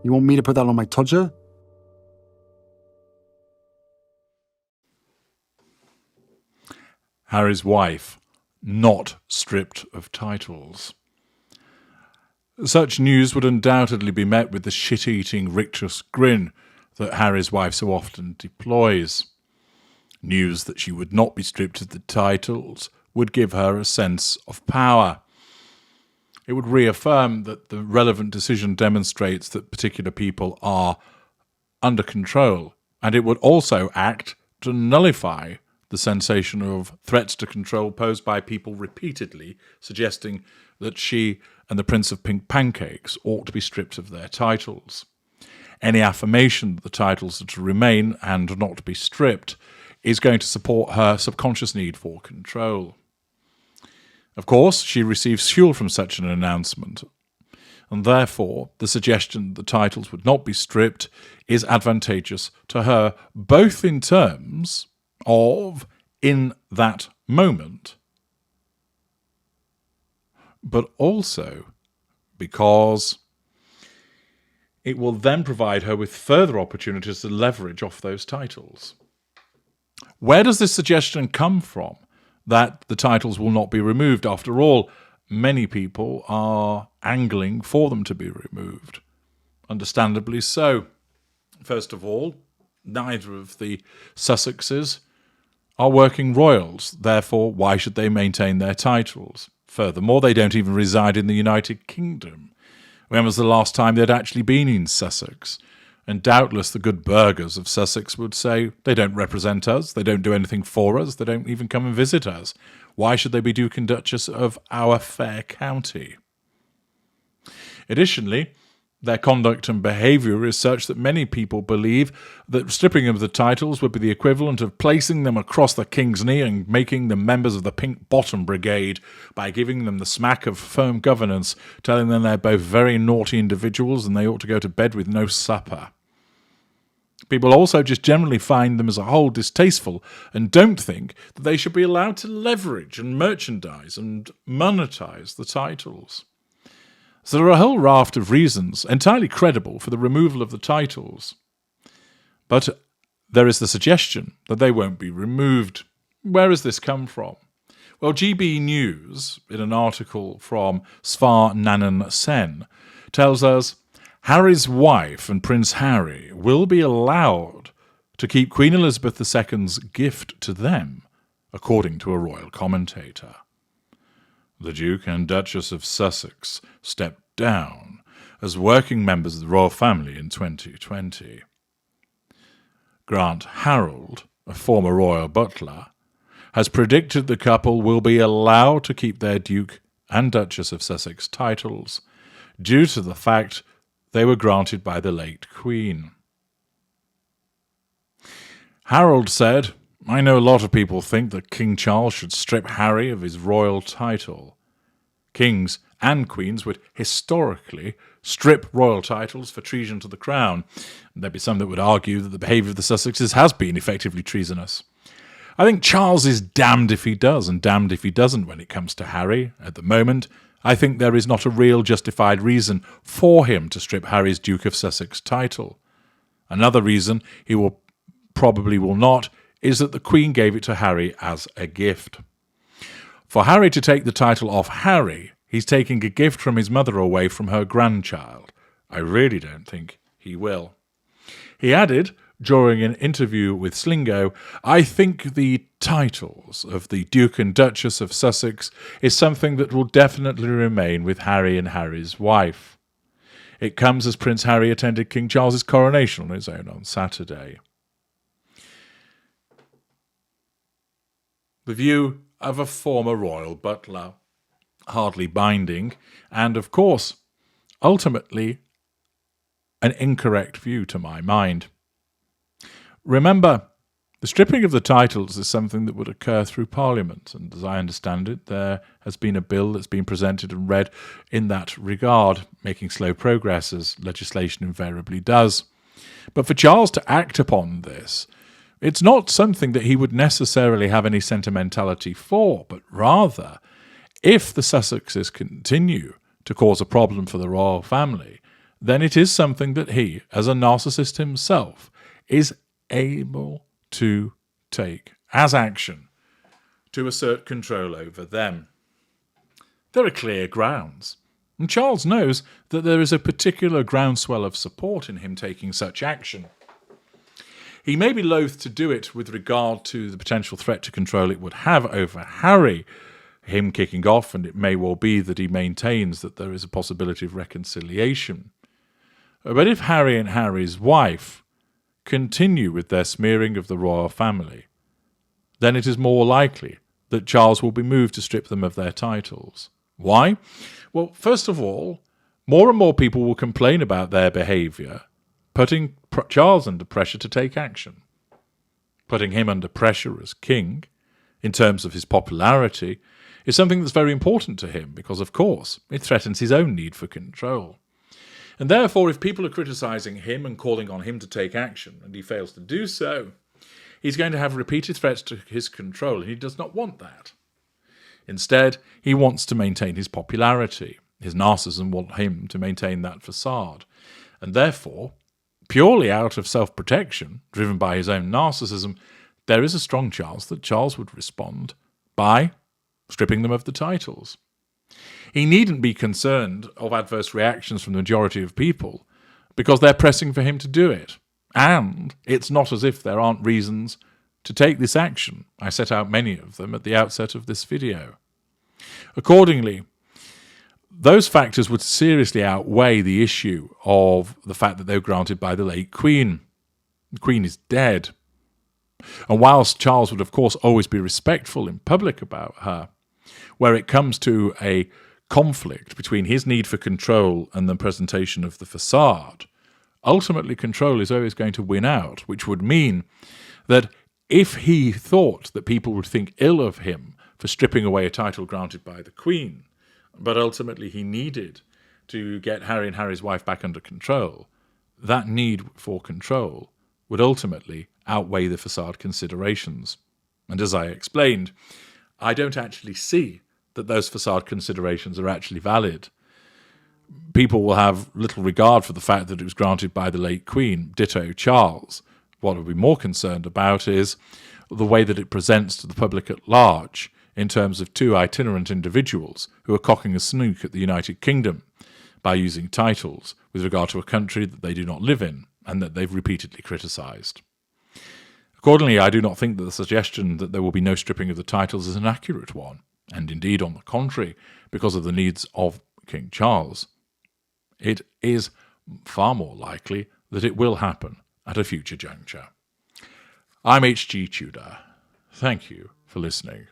You want me to put that on my Tudor? Harry's wife, not stripped of titles. Such news would undoubtedly be met with the shit-eating rictus grin that Harry's wife so often deploys. News that she would not be stripped of the titles would give her a sense of power. It would reaffirm that the relevant decision demonstrates that particular people are under control, and it would also act to nullify the sensation of threats to control posed by people repeatedly suggesting that she and the Prince of Pink Pancakes ought to be stripped of their titles. Any affirmation that the titles are to remain and not to be stripped is going to support her subconscious need for control. Of course, she receives fuel from such an announcement, and therefore the suggestion that the titles would not be stripped is advantageous to her, both in terms of in that moment, but also because it will then provide her with further opportunities to leverage off those titles. Where does this suggestion come from that the titles will not be removed? After all, many people are angling for them to be removed. Understandably so. First of all, neither of the Sussexes are working royals. Therefore, why should they maintain their titles? Furthermore, they don't even reside in the United Kingdom. When was the last time they'd actually been in Sussex? And doubtless the good burghers of Sussex would say, they don't represent us, they don't do anything for us, they don't even come and visit us. Why should they be Duke and Duchess of our fair county? Additionally, their conduct and behaviour is such that many people believe that stripping of the titles would be the equivalent of placing them across the king's knee and making them members of the Pink Bottom Brigade by giving them the smack of firm governance, telling them they're both very naughty individuals and they ought to go to bed with no supper. People also just generally find them as a whole distasteful and don't think that they should be allowed to leverage and merchandise and monetize the titles. So there are a whole raft of reasons, entirely credible, for the removal of the titles. But there is the suggestion that they won't be removed. Where has this come from? Well, GB News, in an article from Svar Nanan Sen, tells us Harry's wife and Prince Harry will be allowed to keep Queen Elizabeth II's gift to them, according to a royal commentator. The Duke and Duchess of Sussex stepped down as working members of the royal family in 2020. Grant Harold, a former royal butler, has predicted the couple will be allowed to keep their Duke and Duchess of Sussex titles due to the fact they were granted by the late Queen. Harold said, I know a lot of people think that King Charles should strip Harry of his royal title. Kings and queens would historically strip royal titles for treason to the crown. There'd be some that would argue that the behaviour of the Sussexes has been effectively treasonous. I think Charles is damned if he does and damned if he doesn't when it comes to Harry. At the moment, I think there is not a real justified reason for him to strip Harry's Duke of Sussex title. Another reason he probably will not is that the Queen gave it to Harry as a gift. For Harry to take the title off Harry, he's taking a gift from his mother away from her grandchild. I really don't think he will. He added, during an interview with Slingo, I think the titles of the Duke and Duchess of Sussex is something that will definitely remain with Harry and Harry's wife. It comes as Prince Harry attended King Charles's coronation on his own on Saturday. The view of a former royal butler, hardly binding, and of course, ultimately, an incorrect view to my mind. Remember, the stripping of the titles is something that would occur through Parliament, and as I understand it, there has been a bill that's been presented and read in that regard, making slow progress as legislation invariably does. But for Charles to act upon this, it's not something that he would necessarily have any sentimentality for, but rather, if the Sussexes continue to cause a problem for the royal family, then it is something that he, as a narcissist himself, is able to take as action to assert control over them. There are clear grounds, and Charles knows that there is a particular groundswell of support in him taking such action. He may be loath to do it with regard to the potential threat to control it would have over Harry, him kicking off, and it may well be that he maintains that there is a possibility of reconciliation. But if Harry and Harry's wife continue with their smearing of the royal family, then it is more likely that Charles will be moved to strip them of their titles. Why? Well, first of all, more and more people will complain about their behaviour, putting Charles under pressure to take action. Putting him under pressure as king, in terms of his popularity, is something that's very important to him because, of course, it threatens his own need for control. And therefore, if people are criticising him and calling on him to take action, and he fails to do so, he's going to have repeated threats to his control, and he does not want that. Instead, he wants to maintain his popularity. His narcissism wants him to maintain that facade. And therefore, purely out of self-protection, driven by his own narcissism, there is a strong chance that Charles would respond by stripping them of the titles. He needn't be concerned of adverse reactions from the majority of people, because they're pressing for him to do it. And it's not as if there aren't reasons to take this action. I set out many of them at the outset of this video. Accordingly, those factors would seriously outweigh the issue of the fact that they were granted by the late Queen. The Queen is dead. And whilst Charles would, of course, always be respectful in public about her, where it comes to a conflict between his need for control and the presentation of the facade, ultimately control is always going to win out, which would mean that if he thought that people would think ill of him for stripping away a title granted by the Queen, but ultimately he needed to get Harry and Harry's wife back under control, that need for control would ultimately outweigh the facade considerations. And as I explained, I don't actually see that those facade considerations are actually valid. People will have little regard for the fact that it was granted by the late Queen, ditto Charles. What I'll be more concerned about is the way that it presents to the public at large in terms of two itinerant individuals who are cocking a snook at the United Kingdom by using titles with regard to a country that they do not live in and that they've repeatedly criticised. Accordingly, I do not think that the suggestion that there will be no stripping of the titles is an accurate one, and indeed, on the contrary, because of the needs of King Charles, it is far more likely that it will happen at a future juncture. I'm H.G. Tudor. Thank you for listening.